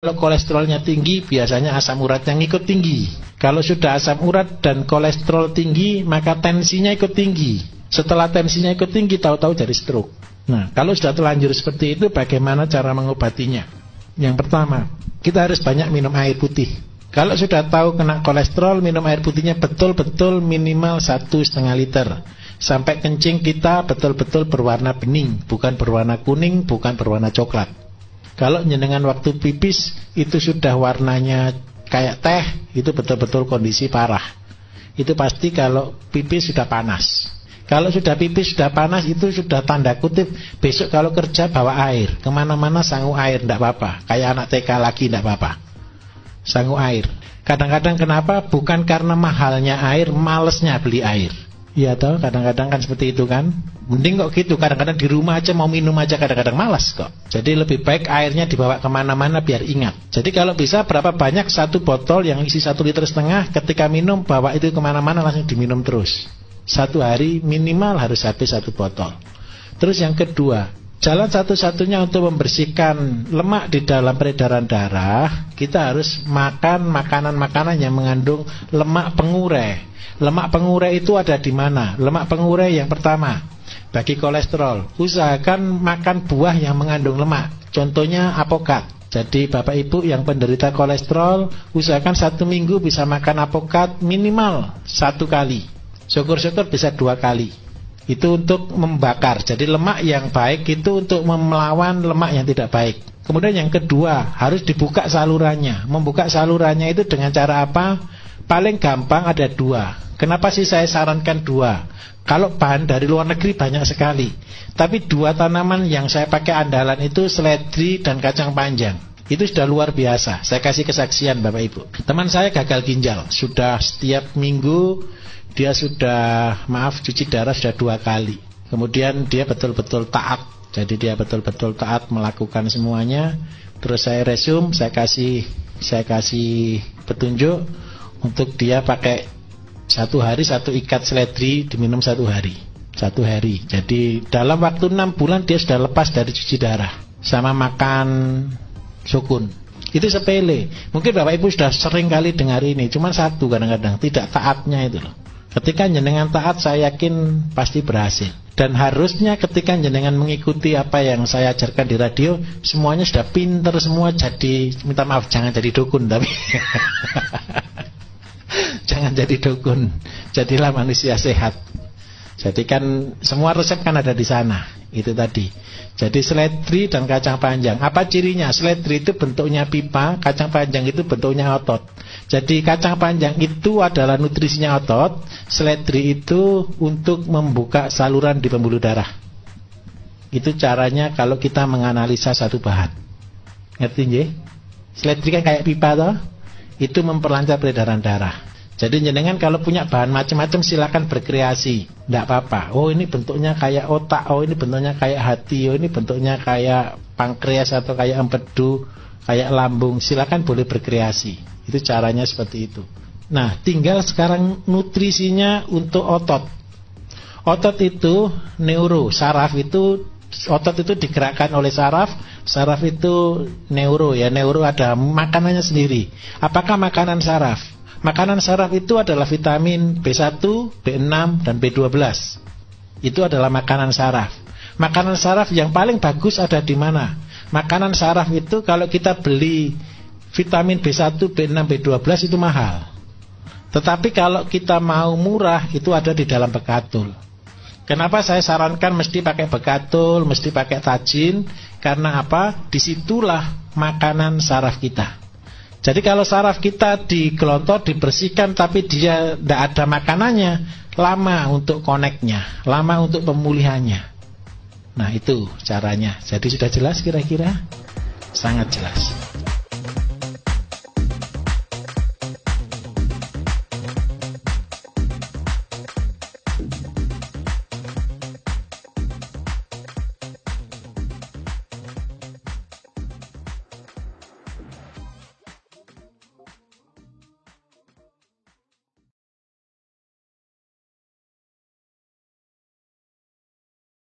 Kalau kolesterolnya tinggi, biasanya asam uratnya ngikut tinggi. Kalau sudah asam urat dan kolesterol tinggi, maka tensinya ikut tinggi. Setelah tensinya ikut tinggi, tahu-tahu jadi stroke. Nah, kalau sudah terlanjur seperti itu, bagaimana cara mengobatinya? Yang pertama, kita harus banyak minum air putih. Kalau sudah tahu kena kolesterol, minum air putihnya betul-betul minimal 1,5 liter. Sampai kencing kita betul-betul berwarna bening, bukan berwarna kuning, bukan berwarna coklat. Kalau jenengan waktu pipis itu sudah warnanya kayak teh, itu betul-betul kondisi parah. Itu pasti kalau pipis sudah panas. Kalau sudah pipis sudah panas, itu sudah tanda kutip besok kalau kerja bawa air, kemana-mana sangu air, tidak apa-apa. Kayak anak TK lagi tidak apa-apa, sangu air. Kadang-kadang kenapa? Bukan karena mahalnya air, malesnya beli air. Iya toh, kadang-kadang kan seperti itu kan. Mending kok gitu, kadang-kadang di rumah aja mau minum aja kadang-kadang malas kok. Jadi lebih baik airnya dibawa kemana-mana biar ingat. Jadi kalau bisa berapa banyak satu botol yang isi 1,5 liter, ketika minum bawa itu kemana-mana langsung diminum terus. Satu hari minimal harus habis 1 botol. Terus yang kedua, jalan satu-satunya untuk membersihkan lemak di dalam peredaran darah, kita harus makan makanan-makanan yang mengandung lemak pengurai. Lemak pengurai itu ada di mana? Lemak pengurai yang pertama, bagi kolesterol, usahakan makan buah yang mengandung lemak. Contohnya apokat. Jadi Bapak Ibu yang penderita kolesterol, usahakan 1 minggu bisa makan apokat minimal 1 kali. Syukur-syukur bisa 2 kali. Itu untuk membakar. Jadi lemak yang baik itu untuk melawan lemak yang tidak baik. Kemudian yang kedua, harus dibuka salurannya. Membuka salurannya itu dengan cara apa? Paling gampang ada 2. Kenapa sih saya sarankan 2? Kalau bahan dari luar negeri banyak sekali, tapi 2 tanaman yang saya pakai andalan itu seledri dan kacang panjang. Itu sudah luar biasa. Saya kasih kesaksian Bapak Ibu. Teman saya gagal ginjal, sudah setiap minggu dia sudah cuci darah sudah 2 kali. Kemudian dia betul-betul taat. Jadi dia betul-betul taat melakukan semuanya. Terus saya resume, saya kasih petunjuk untuk dia pakai 1 hari 1 ikat seledri diminum 1 hari. 1 hari. Jadi dalam waktu 6 bulan dia sudah lepas dari cuci darah. Sama makan sukun. Itu sepele. Mungkin Bapak Ibu sudah sering kali dengar ini. Cuma satu kadang-kadang tidak taatnya itu loh. Ketika jenengan taat, saya yakin pasti berhasil. Dan harusnya ketika jenengan mengikuti apa yang saya ajarkan di radio, semuanya sudah pinter semua. Jadi minta maaf, jangan jadi dukun tapi jangan jadi dukun, jadilah manusia sehat. Jadi kan semua resep kan ada di sana. Itu tadi. Jadi seledri dan kacang panjang. Apa cirinya? Seledri itu bentuknya pipa, kacang panjang itu bentuknya otot. Jadi kacang panjang itu adalah nutrisinya otot, seledri itu untuk membuka saluran di pembuluh darah. Itu caranya kalau kita menganalisa satu bahan. Ngerti nggih? Seledri kan kayak pipa toh? Itu memperlancar peredaran darah. Jadi jenengan kalau punya bahan macam-macam silakan berkreasi, tidak apa-apa. Oh ini bentuknya kayak otak, oh ini bentuknya kayak hati, oh ini bentuknya kayak pankreas atau kayak empedu, kayak lambung. Silakan boleh berkreasi. Itu caranya seperti itu. Nah, tinggal sekarang nutrisinya untuk otot. Otot itu neuro, saraf itu otot itu digerakkan oleh saraf. Saraf itu neuro ya, neuro ada makanannya sendiri. Apakah makanan saraf? Makanan saraf itu adalah vitamin B1, B6, dan B12. Itu adalah makanan saraf. Makanan saraf yang paling bagus ada di mana? Makanan saraf itu kalau kita beli vitamin B1, B6, B12 itu mahal. Tetapi kalau kita mau murah itu ada di dalam bekatul. Kenapa saya sarankan mesti pakai bekatul, mesti pakai tajin? Karena apa? Disitulah makanan saraf kita. Jadi kalau saraf kita digelontor, dibersihkan, tapi dia tidak ada makanannya, lama untuk koneknya, lama untuk pemulihannya. Nah itu caranya. Jadi sudah jelas kira-kira? Sangat jelas.